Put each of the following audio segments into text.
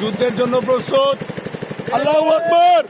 যুদ্ধের জন্য প্রস্তুত। আল্লাহু আকবার।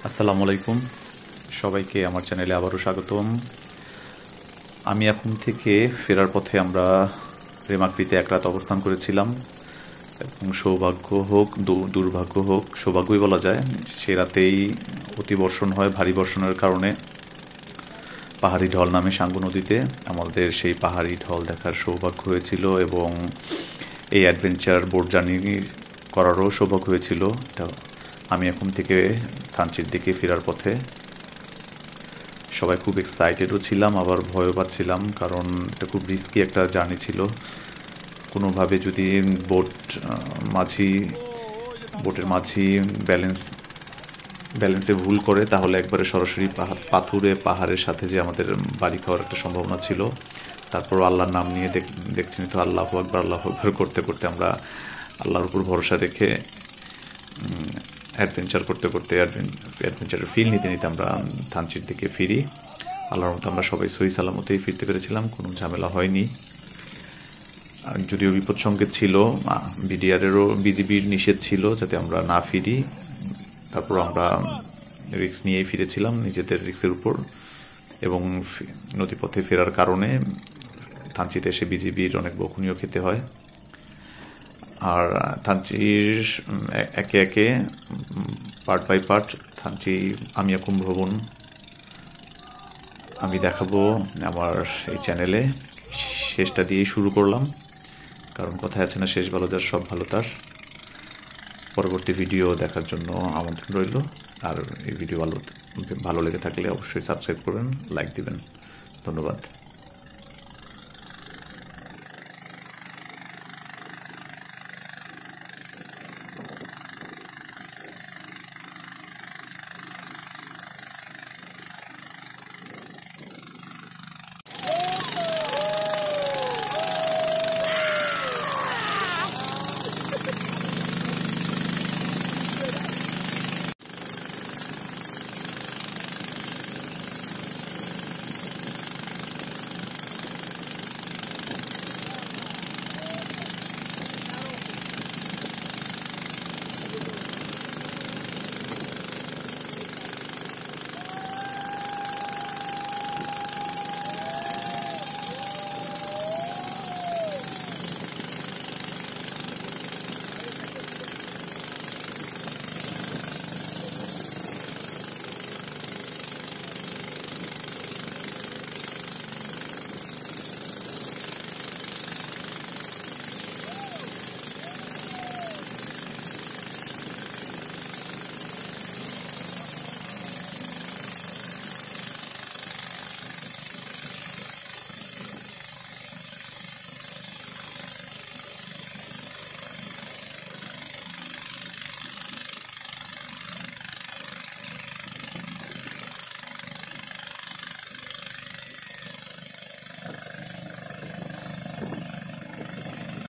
আসসালামু আলাইকুম, সবাইকে আমার চ্যানেলে আবারও স্বাগতম। আমি এখন থেকে ফেরার পথে আমরা রেমাক্রিতে এক রাত অবস্থান করেছিলাম এবং সৌভাগ্য হোক দুর্ভাগ্য হোক, সৌভাগ্যই বলা যায়, সে রাতেই অতিবর্ষণ হয়। ভারী বর্ষণের কারণে পাহাড়ি ঢল নামে সাঙ্গু নদীতে। আমাদের সেই পাহাড়ি ঢল দেখার সৌভাগ্য হয়েছিল এবং এই অ্যাডভেঞ্চার বোট জার্নি করারও সৌভাগ্য হয়েছিল। আমি এখন থেকে থানচির দিকে ফেরার পথে সবাই খুব এক্সাইটেডও ছিলাম, আবার ভয়ও পাচ্ছিলাম, কারণ এটা খুব রিস্কি একটা জার্নি ছিল। কোনোভাবে যদি বোটের মাঝি ব্যালেন্সে ভুল করে তাহলে একবারে সরাসরি পাহাড়ের সাথে যে আমাদের বাড়ি খাওয়ার একটা সম্ভাবনা ছিল। তারপর আল্লাহর নাম নিয়ে দেখছেন তো, আল্লাহু আকবার করতে করতে আমরা আল্লাহর উপর ভরসা রেখে অ্যাডভেঞ্চার করতে করতে অ্যাডভেঞ্চারের ফিল নিতে নিতে আমরা থানচির দিকে ফিরি। আল্লাহর মতো আমরা সবাই সহি সালামতেই ফিরতে পেরেছিলাম, কোনো ঝামেলা হয়নি। যদিও বিপদ সংকেত ছিল, বিজিবির নিষেধ ছিল যাতে আমরা না ফিরি। তারপর আমরা রিস্ক নিয়েই ফিরেছিলাম, নিজেদের রিস্কের উপর। এবং নদীপথে ফেরার কারণে থানচিতে এসে বিজিবির অনেক বকুনিও খেতে হয়। আর থানচির একে একে পার্ট বাই পার্ট থানচি আমিয়াকুম ভ্রমণ আমি দেখাবো আমার এই চ্যানেলে। শেষটা দিয়েই শুরু করলাম, কারণ কথায় আছে না, শেষ ভালো যার সব ভালো তার। পরবর্তী ভিডিও দেখার জন্য আমন্ত্রণ রইল। আর এই ভিডিও ভালো লেগে থাকলে অবশ্যই সাবস্ক্রাইব করবেন, লাইক দিবেন। ধন্যবাদ।